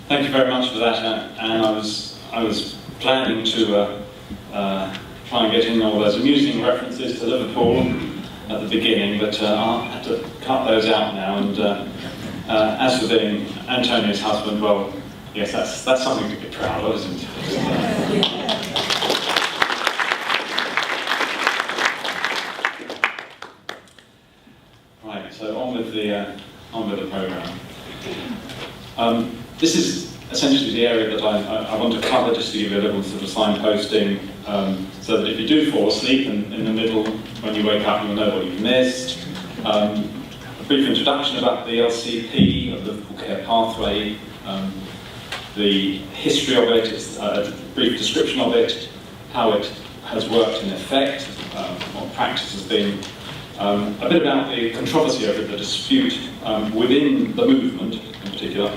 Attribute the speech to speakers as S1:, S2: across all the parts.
S1: Thank you very much for that, and I was planning to try and get in all those amusing references to Liverpool at the beginning, but I'll have to cut those out now. And as for being Antonia's husband, well, yes, that's something to be proud of, isn't it? Right, so on with the programme. This is essentially the area that I want to cover, just to give you a little sort of signposting, so that if you do fall asleep in the middle, when you wake up, you'll know what you've missed. A brief introduction about the LCP, the Liverpool Care Pathway, the history of it, a brief description of it, how it has worked in effect, what practice has been, a bit about the controversy over the dispute within the movement in particular.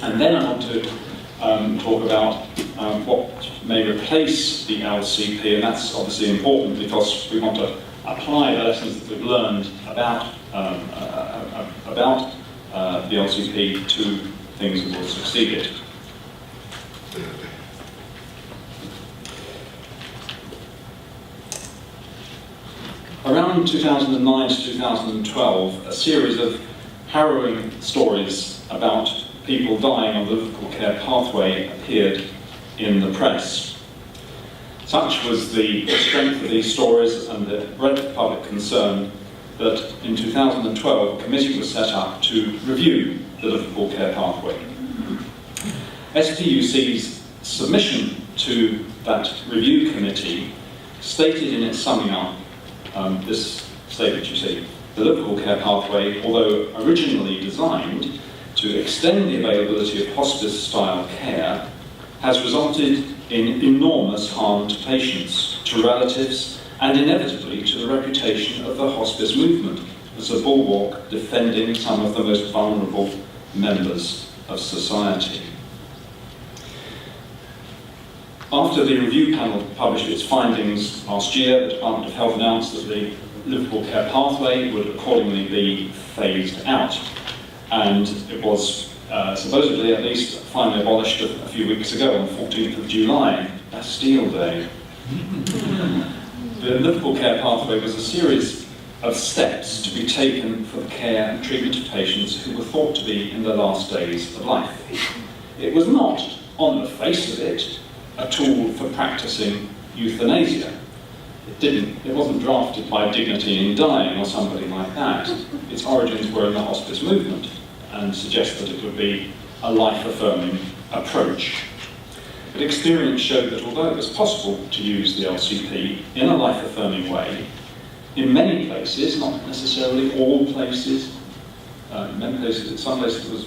S1: And then I want to talk about what may replace the LCP, and that's obviously important because we want to apply the lessons that we've learned about the LCP to things that will succeed it. Around 2009 to 2012, a series of harrowing stories about people dying on the Liverpool Care Pathway appeared in the press. Such was the strength of these stories and the breadth of public concern that in 2012 a committee was set up to review the Liverpool Care Pathway. SPUC's submission to that review committee stated in its summing up this statement you see: the Liverpool Care Pathway, although originally designed to extend the availability of hospice-style care, has resulted in enormous harm to patients, to relatives, and inevitably to the reputation of the hospice movement as a bulwark defending some of the most vulnerable members of society. After the review panel published its findings last year, the Department of Health announced that the Liverpool Care Pathway would accordingly be phased out. And it was supposedly at least finally abolished a few weeks ago on the 14th of July, Bastille Day. The Liverpool Care Pathway was a series of steps to be taken for the care and treatment of patients who were thought to be in their last days of life. It was not, on the face of it, a tool for practicing euthanasia. It wasn't drafted by Dignity in Dying or somebody like that. Its origins were in the hospice movement and suggest that it would be a life-affirming approach. But experience showed that although it was possible to use the LCP in a life-affirming way, in many places, not necessarily all places, in some places it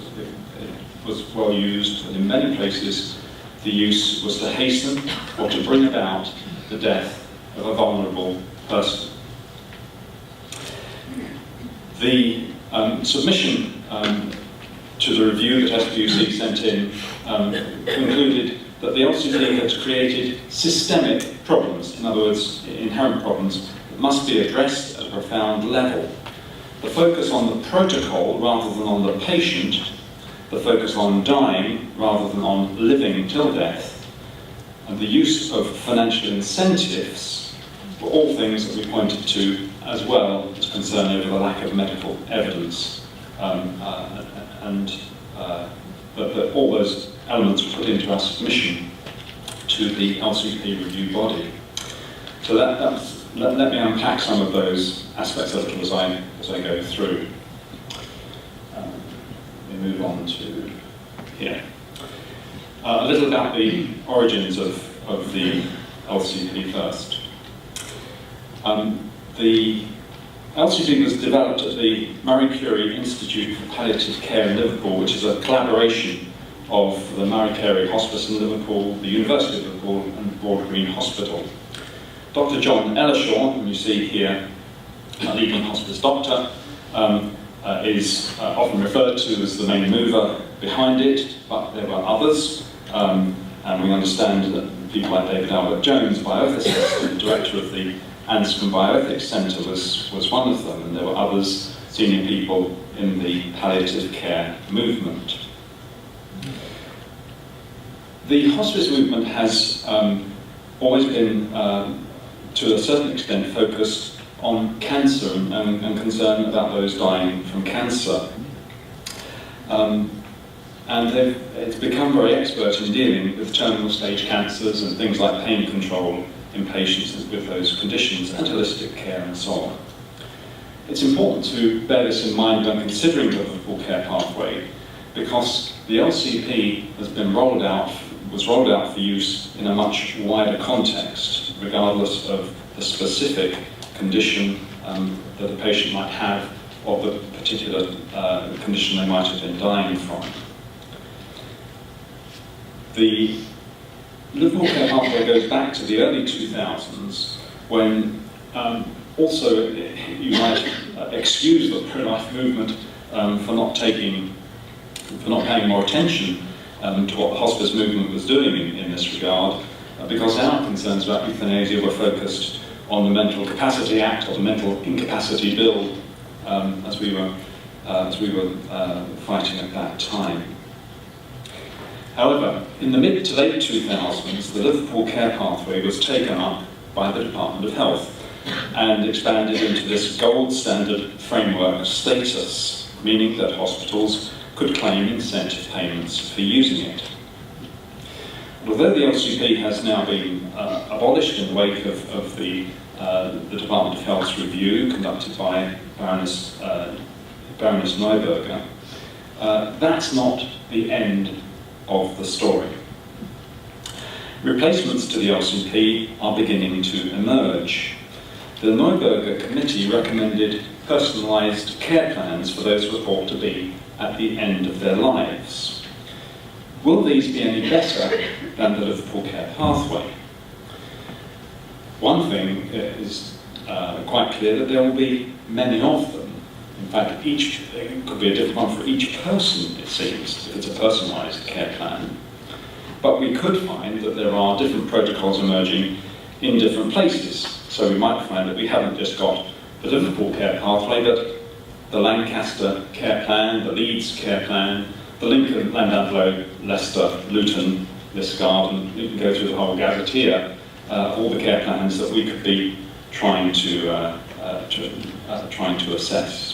S1: was well used, and in many places the use was to hasten or to bring about the death of a vulnerable person. The submission to the review that SPUC sent in concluded that the LCP had created systemic problems, in other words, inherent problems, that must be addressed at a profound level. The focus on the protocol rather than on the patient, the focus on dying rather than on living till death, and the use of financial incentives were all things that we pointed to, as well as concern over the lack of medical evidence. But all those elements were put into our submission to the LCP review body. So let me unpack some of those aspects a little as I go through. We move on to here. A little about the origins of the LCP first. The LCP was developed at the Marie Curie Institute for Palliative Care in Liverpool, which is a collaboration of the Marie Curie Hospice in Liverpool, the University of Liverpool, and Broad Green Hospital. Dr. John Ellershaw, whom you see here, a leading hospice doctor, is often referred to as the main mover behind it, but there were others, and we understand that people like David Albert Jones, bioethicist, the director of the Anscombe Bioethics Centre, was one of them, and there were others, senior people in the palliative care movement. The hospice movement has always been, to a certain extent, focused on cancer and concern about those dying from cancer. And it's become very expert in dealing with terminal stage cancers and things like pain control in patients with those conditions, and holistic care and so on. It's important to bear this in mind when considering the Liverpool Care Pathway, because the LCP was rolled out for use in a much wider context, regardless of the specific condition that a patient might have, or the particular condition they might have been dying from. The Liverpool Care Pathway goes back to the early 2000s, when also you might excuse the pro-life movement for not paying more attention to what the hospice movement was doing in this regard, because our concerns about euthanasia were focused on the Mental Capacity Act, or the Mental Incapacity Bill, as we were fighting at that time. However, in the mid to late 2000s, the Liverpool Care Pathway was taken up by the Department of Health and expanded into this gold standard framework status, meaning that hospitals could claim incentive payments for using it. Although the LCP has now been abolished in the wake of the Department of Health's review conducted by Baroness Neuberger, that's not the end of the story. Replacements to the LCP are beginning to emerge. The Neuberger Committee recommended personalised care plans for those who are thought to be at the end of their lives. Will these be any better than the Liverpool Care Pathway? One thing is quite clear, that there will be many of them. In fact, it could be a different one for each person, it seems, if it's a personalised care plan. But we could find that there are different protocols emerging in different places. So we might find that we haven't just got the Liverpool Care Pathway, but the Lancaster Care Plan, the Leeds Care Plan, the Lincoln, Llandudno, Leicester, Luton, Liskeard, and you can go through the whole gazetteer, all the care plans that we could be trying to assess.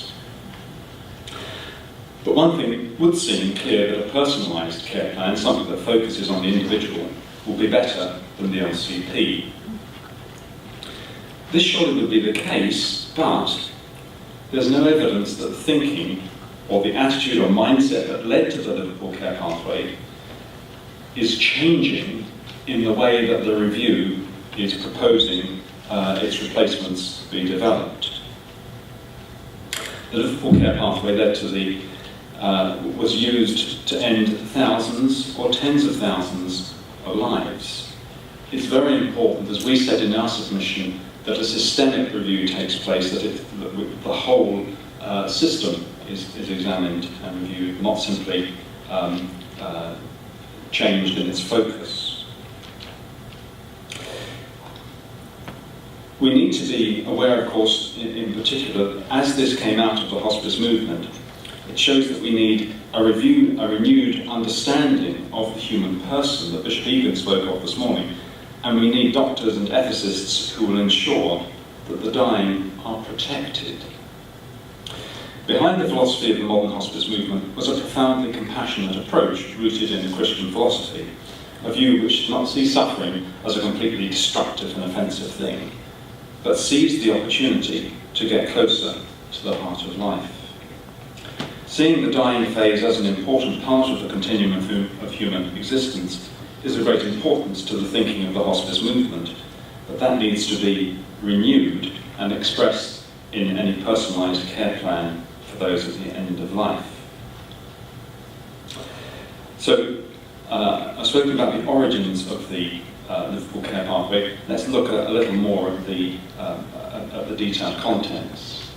S1: But one thing would seem clear, that a personalised care plan, something that focuses on the individual, will be better than the LCP. This surely would be the case, but there's no evidence that the thinking or the attitude or mindset that led to the Liverpool Care Pathway is changing in the way that the review is proposing its replacements be developed. The Liverpool Care Pathway was used to end thousands or tens of thousands of lives. It's very important, as we said in our submission, that a systemic review takes place, that the whole system is examined and reviewed, not simply changed in its focus. We need to be aware, of course, in particular, as this came out of the hospice movement, it shows that we need a renewed understanding of the human person that Bishop Egan spoke of this morning. And we need doctors and ethicists who will ensure that the dying are protected. Behind the philosophy of the modern hospice movement was a profoundly compassionate approach rooted in the Christian philosophy, a view which did not see suffering as a completely destructive and offensive thing, but seized the opportunity to get closer to the heart of life. Seeing the dying phase as an important part of the continuum of human existence is of great importance to the thinking of the hospice movement, but that needs to be renewed and expressed in any personalised care plan for those at the end of life. So, I've spoken about the origins of the Liverpool Care Pathway. Let's look a little more at the detailed contents.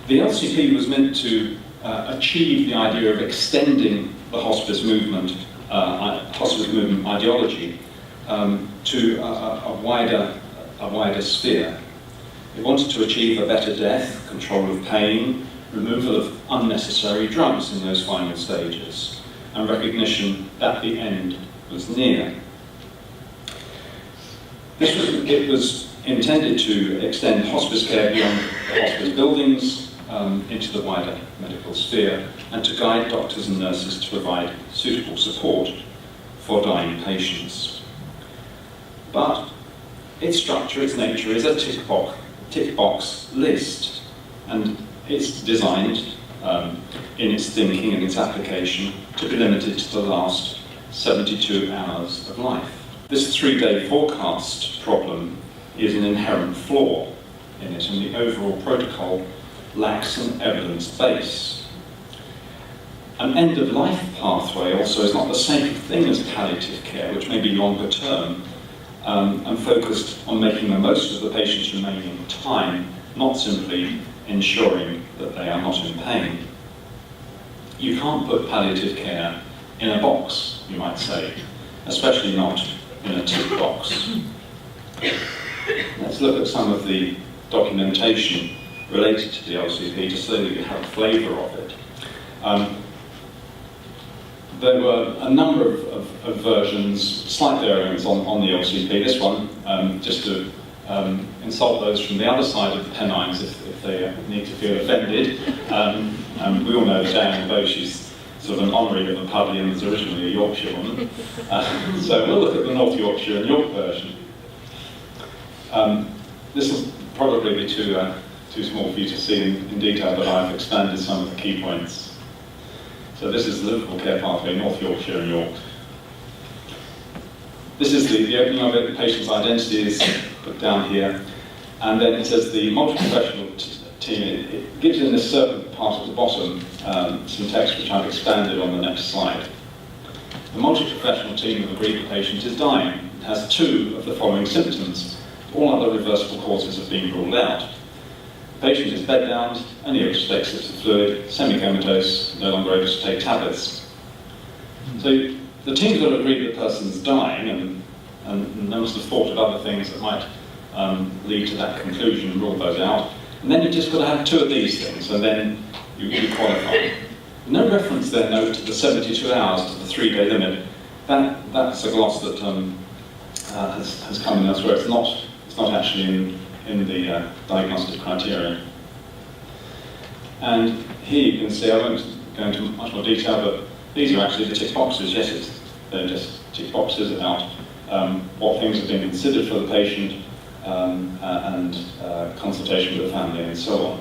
S1: The LCP was meant to achieve the idea of extending the hospice movement ideology to a wider a wider sphere. It wanted to achieve a better death, control of pain, removal of unnecessary drugs in those final stages, and recognition that the end was near. It was intended to extend hospice care beyond the hospice buildings into the wider medical sphere, and to guide doctors and nurses to provide suitable support for dying patients. But its structure, its nature is a tick box list, and it's designed in its thinking and its application to be limited to the last 72 hours of life. This 3-day forecast problem is an inherent flaw in it, and the overall protocol lacks an evidence base. An end-of-life pathway also is not the same thing as palliative care, which may be longer term and focused on making the most of the patient's remaining time, not simply ensuring that they are not in pain. You can't put palliative care in a box, you might say, especially not in a tick box. Let's look at some of the documentation related to the LCP, just so that you have a flavour of it. There were a number of versions, slight variants on the LCP. This one, just to insult those from the other side of the Pennines if they need to feel offended. We all know Diana Bow, she's sort of an honorary Liverpudlian, was originally a Yorkshire woman. So we'll look at the North Yorkshire and York version. This will probably be too small for you to see in detail, but I've expanded some of the key points. So this is the Liverpool Care Pathway, North Yorkshire and York. This is the opening of it, the patient's identity is put down here, and then it says the multi-professional team. It gives in this certain part at the bottom some text which I've expanded on the next slide. The multi-professional team have agreed the patient is dying. It has 2 of the following symptoms. All other reversible causes have been ruled out. The patient is bedbound, only able to take sips of fluid, semi-comatose, no longer able to take tablets. So the team's got to agree that the person's dying, and they must have thought of other things that might lead to that conclusion and rule those out. And then you've just got to have 2 of these things, and then you qualify. No reference there, note, to the 72 hours, to the 3-day limit. That's a gloss that has come in elsewhere. It's not actually in the diagnostic criteria. And here you can see, I won't go into much more detail, but these are actually the tick boxes. Yes, they're just tick boxes about what things have been considered for the patient and consultation with the family and so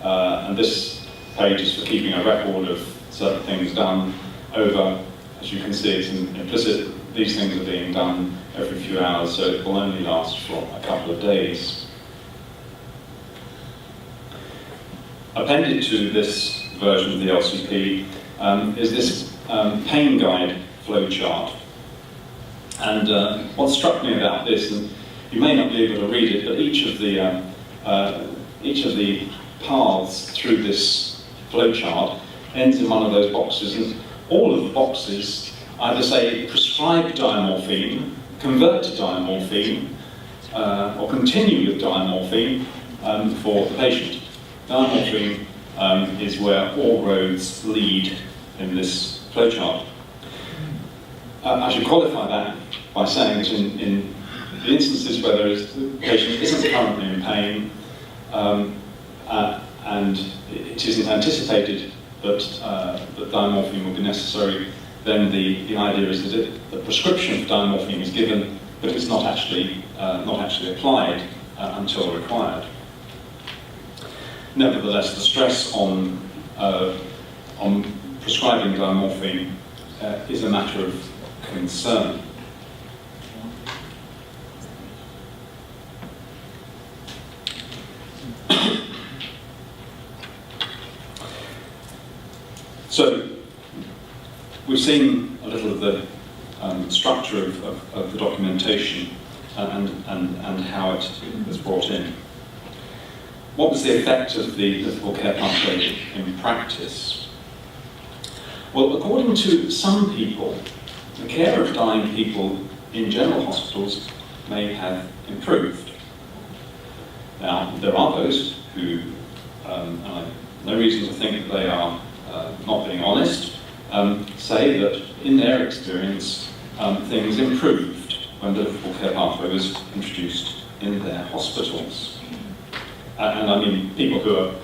S1: on. And this page is for keeping a record of certain things done over, as you can see, it's implicit. These things are being done every few hours, so it will only last for a couple of days. Appended to this version of the LCP is this pain guide flowchart. And what struck me about this, and you may not be able to read it, but each of the paths through this flowchart ends in one of those boxes, and all of the boxes either say prescribe diamorphine, convert to diamorphine, or continue with diamorphine for the patient. Diamorphine is where all roads lead in this flowchart. I should qualify that by saying that in the instances where the patient isn't currently in pain and it isn't anticipated that diamorphine will be necessary, then the idea is that the prescription for diamorphine is given, but it's not actually applied until required. Nevertheless, the stress on prescribing diamorphine is a matter of concern. So, we've seen a little of the structure of the documentation and how it was brought in. What was the effect of the Liverpool Care Pathway in practice? Well, according to some people, the care of dying people in general hospitals may have improved. Now, there are those who, and I have no reason to think that they are not being honest, say that in their experience things improved when the Liverpool Care Pathway was introduced in their hospitals. And I mean people who are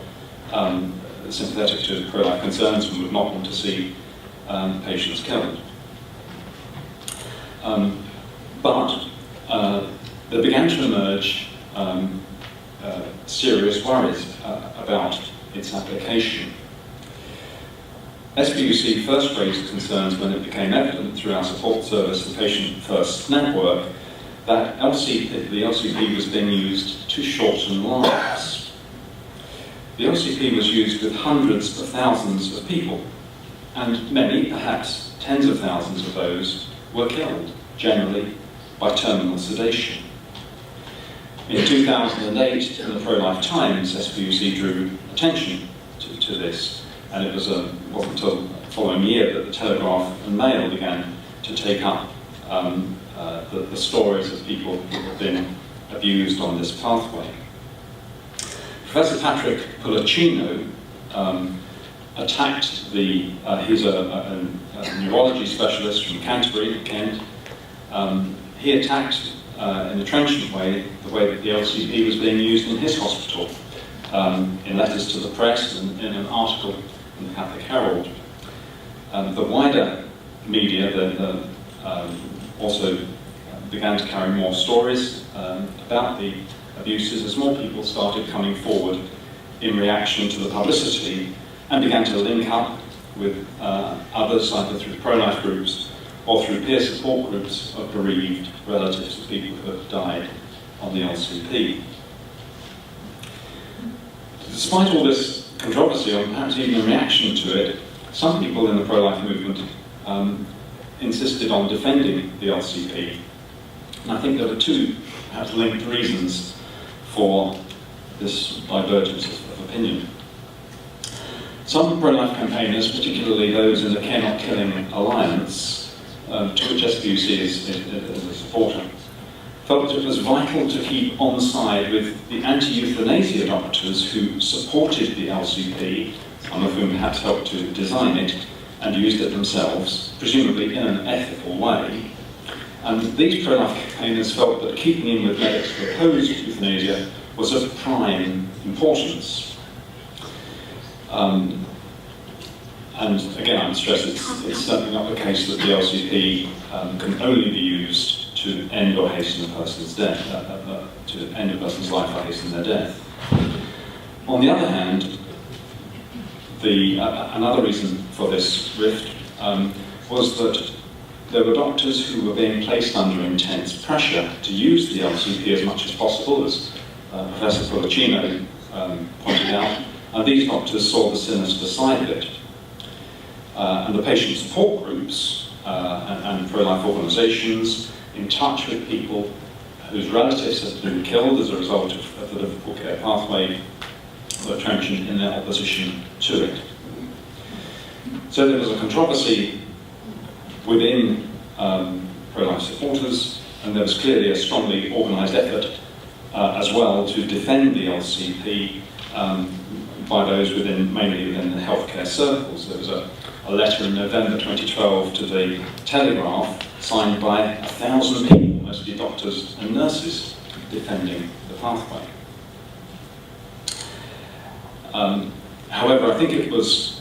S1: sympathetic to pro-life concerns and would not want to see patients killed. But there began to emerge serious worries about its application. SPUC first raised concerns when it became evident through our support service, the Patient First network, that the LCP was being used to shorten lives. The LCP was used with hundreds of thousands of people, and many, perhaps tens of thousands of those, were killed, generally by terminal sedation. In 2008, in the Pro-Life Times, SPUC drew attention to this, and it wasn't until the following year that the Telegraph and Mail began to take up the stories of people who have been abused on this pathway. Professor Patrick Pulicino attacked he's a neurology specialist from Canterbury, Kent. He attacked in a trenchant way the way that the LCP was being used in his hospital, in letters to the press and in an article in the Catholic Herald. The wider media also began to carry more stories about the abuses as more people started coming forward in reaction to the publicity and began to link up with others, either through pro-life groups or through peer support groups of bereaved relatives of people who have died on the LCP. Despite all this controversy, or perhaps even in reaction to it, some people in the pro-life movement insisted on defending the LCP. And I think there were two perhaps linked reasons for this divergence of opinion. Some pro-life campaigners, particularly those in the Care Not Killing Alliance, to which SPUC is a supporter, felt that it was vital to keep on side with the anti-euthanasia doctors who supported the LCP, some of whom perhaps helped to design it and used it themselves, presumably in an ethical way. And these pro-life campaigners felt that keeping in with medics who opposed euthanasia was of prime importance. And again, I would stress it's certainly not the case that the LCP can only be used to end or hasten a person's death, to end a person's life or hasten their death. On the other hand, another reason for this rift was that there were doctors who were being placed under intense pressure to use the LCP as much as possible, as Professor Pulicino pointed out, and these doctors saw the sinister side of it. And the patient support groups and pro-life organisations in touch with people whose relatives had been killed as a result of the Liverpool Care Pathway were trenchant in their opposition to it. So there was a controversy within pro-life supporters, and there was clearly a strongly organised effort as well to defend the LCP by those mainly within the healthcare circles. There was a letter in November 2012 to the Telegraph signed by 1,000 people, mostly doctors and nurses, defending the pathway. However, I think it was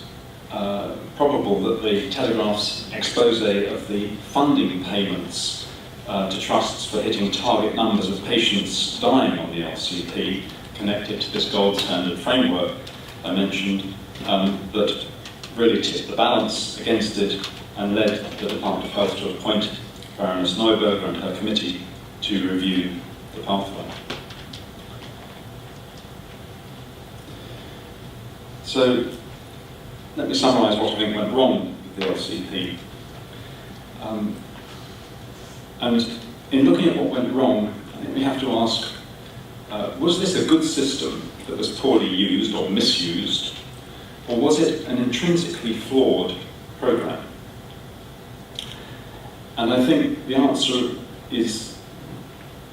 S1: probable that the Telegraph's expose of the funding payments to trusts for hitting target numbers of patients dying on the LCP connected to this gold standard framework I mentioned, that really tipped the balance against it and led the Department of Health to appoint Baroness Neuberger and her committee to review the pathway. So, let me summarise what I think went wrong with the LCP. And in looking at what went wrong, I think we have to ask, was this a good system that was poorly used or misused, or was it an intrinsically flawed programme? And I think the answer is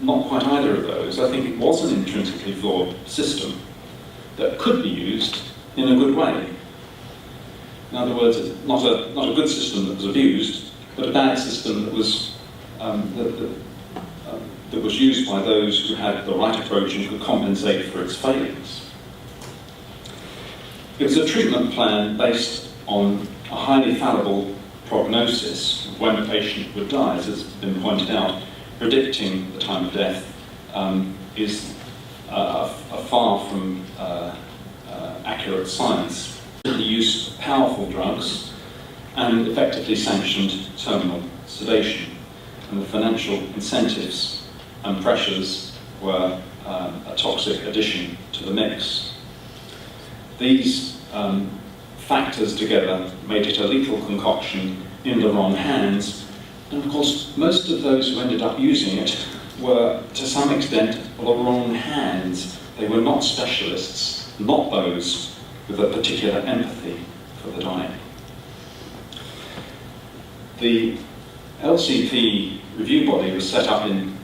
S1: not quite either of those. I think it was an intrinsically flawed system that could be used in a good way. In other words, not a good system that was abused, but a bad system that was that was used by those who had the right approach and could compensate for its failings. It was a treatment plan based on a highly fallible prognosis of when a patient would die. As has been pointed out, predicting the time of death is a far from accurate science. The use of powerful drugs and effectively sanctioned terminal sedation, and the financial incentives and pressures were a toxic addition to the mix. These factors together made it a lethal concoction in the wrong hands, and of course most of those who ended up using it were to some extent the wrong hands. They were not specialists, not those with a particular empathy for the dying. The LCP review body was set up in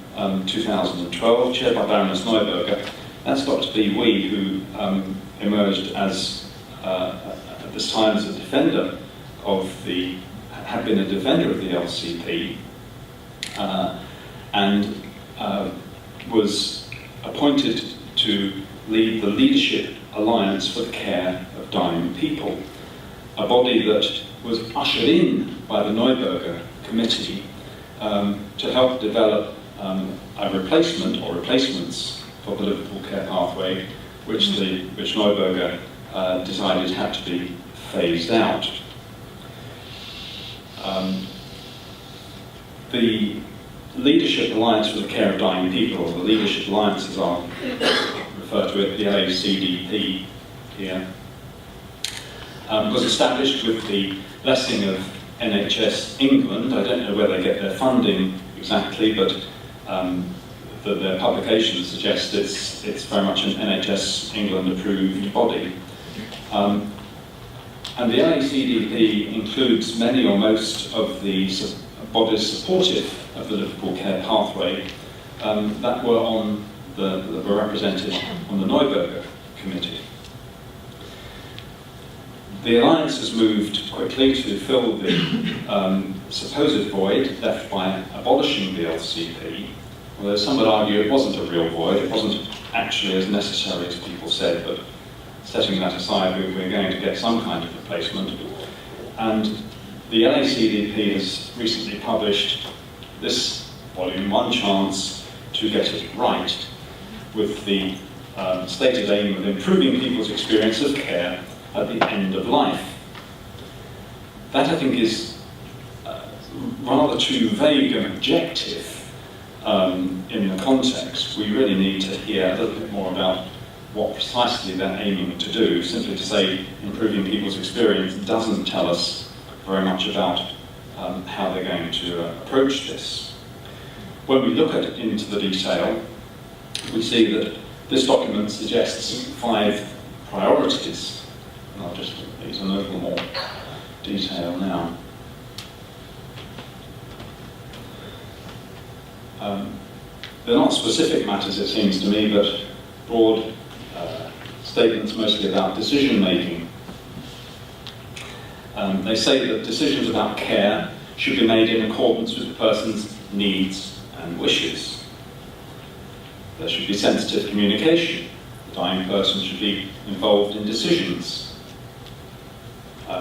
S1: 2012, chaired by Baroness Neuberger. That's got to be we who emerged as, at this time, as a defender of the, had been a defender of the LCP, and was appointed to lead the Leadership Alliance for the Care of Dying People, a body that was ushered in by the Neuberger Committee to help develop a replacement or replacements for the Liverpool Care Pathway, which Neuberger decided had to be phased out. The Leadership Alliance for the Care of Dying People, or the Leadership Alliance as I'll refer to it, the LACDP here, was established with the blessing of NHS England. I don't know where they get their funding exactly, but their publications suggest it's very much an NHS England approved body. And the LACDP includes many or most of the bodies supportive of the Liverpool Care Pathway that were represented on the Neuberger Committee. The Alliance has moved quickly to fill the supposed void left by abolishing the LCP, although some would argue it wasn't a real void, it wasn't actually as necessary as people said, but setting that aside, we're going to get some kind of replacement. And the LACDP has recently published this volume, One Chance to Get It Right, with the stated aim of improving people's experience of care at the end of life. That, I think, is rather too vague and objective in the context. We really need to hear a little bit more about what precisely they're aiming to do. Simply to say improving people's experience doesn't tell us very much about how they're going to approach this. When we look into the detail, we see that this document suggests 5 priorities. And I'll just put these in a little more detail now. They're not specific matters, it seems to me, but broad statements mostly about decision making. They say that decisions about care should be made in accordance with the person's needs and wishes. There should be sensitive communication. The dying person should be involved in decisions.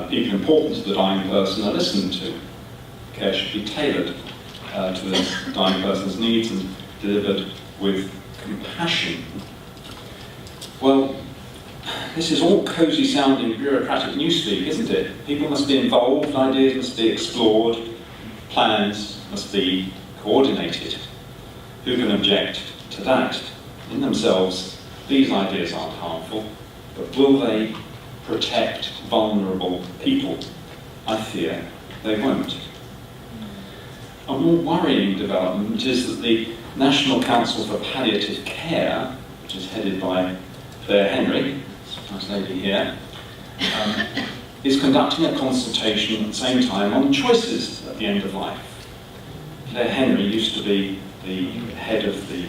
S1: People important to the dying person are listened to. Care should be tailored to the dying person's needs and delivered with compassion. Well, this is all cosy sounding bureaucratic newspeak, isn't it? People must be involved, ideas must be explored, plans must be coordinated. Who can object to that? In themselves, these ideas aren't harmful, but will they protect vulnerable people? I fear they won't. A more worrying development is that the National Council for Palliative Care, which is headed by Claire Henry, nice lady here, is conducting a consultation at the same time on choices at the end of life. Claire Henry used to be the head of the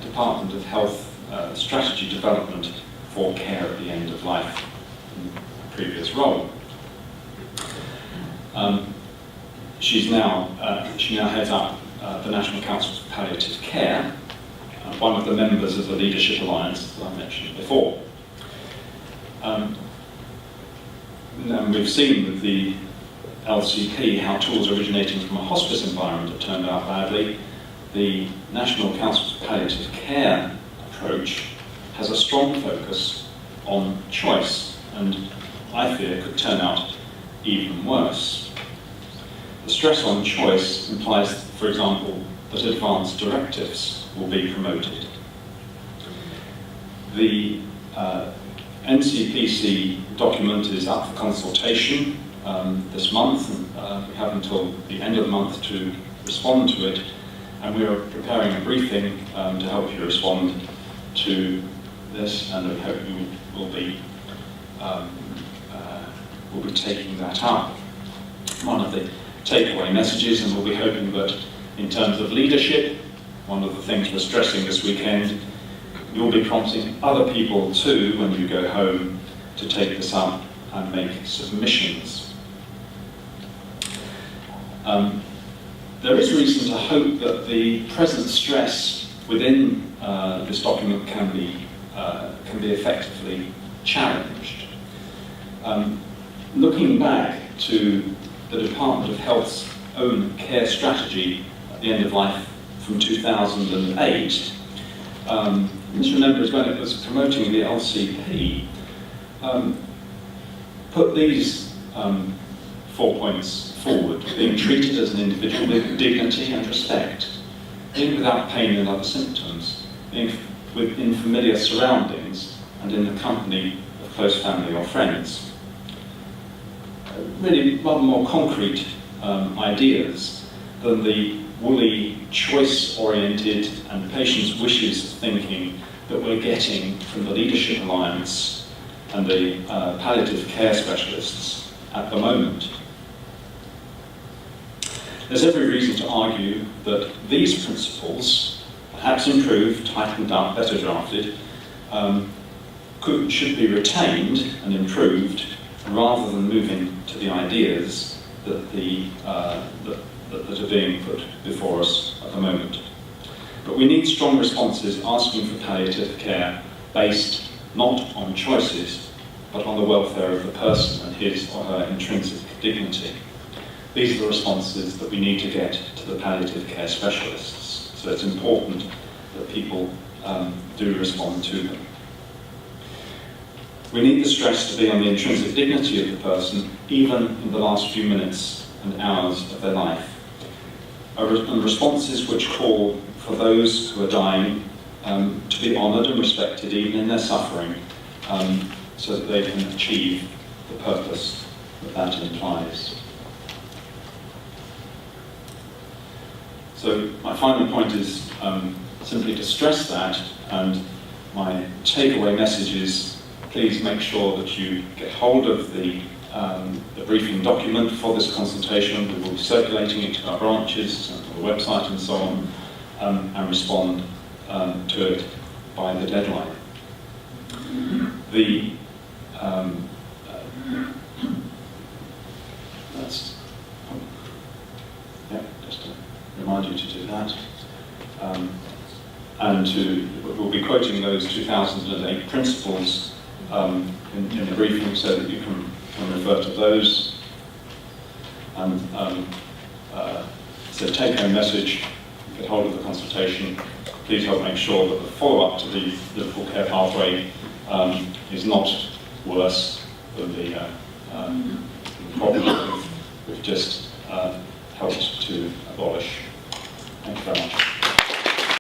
S1: Department of Health Strategy Development for Care at the End of Life in a previous role. She now heads up the National Council for Palliative Care, one of the members of the Leadership Alliance that I mentioned before. And we've seen with the LCP how tools originating from a hospice environment have turned out badly. The National Council for Palliative Care approach has a strong focus on choice, and I fear could turn out even worse. The stress on choice implies, for example, that advanced directives will be promoted. The NCPC document is up for consultation this month, and we have until the end of the month to respond to it, and we are preparing a briefing to help you respond to this, and I hope you will be taking that up. One of the takeaway messages, and we'll be hoping that in terms of leadership, one of the things we're stressing this weekend, you'll be prompting other people too, when you go home, to take this up and make submissions. There is reason to hope that the present stress within this document can be effectively challenged. Looking back to the Department of Health's own care strategy at the end of life from 2008, let's remember is when it was promoting the LCP, put these 4 points forward: being treated as an individual with dignity and respect, being without pain and other symptoms, being in familiar surroundings and in the company of close family or friends. Really rather more concrete ideas than the woolly, choice-oriented and patient's wishes thinking that we're getting from the Leadership Alliance and the palliative care specialists at the moment. There's every reason to argue that these principles, perhaps improved, tightened up, better drafted, should be retained and improved rather than moving to the ideas that are being put before us at the moment. But we need strong responses asking for palliative care based not on choices, but on the welfare of the person and his or her intrinsic dignity. These are the responses that we need to get to the palliative care specialists. So it's important that people do respond to them. We need the stress to be on the intrinsic dignity of the person, even in the last few minutes and hours of their life. And responses which call for those who are dying to be honoured and respected even in their suffering, so that they can achieve the purpose that implies. So my final point is simply to stress that, and my takeaway message is please make sure that you get hold of the briefing document for this consultation. We will be circulating it to our branches, and to the website and so on, and respond to it by the deadline. Just to remind you to do that. We'll be quoting those 2008 principles in the briefing so that you can refer to those. And so take-home message, get hold of the consultation. Please help make sure that the follow-up to the Liverpool Care Pathway is not worse than the problem we've just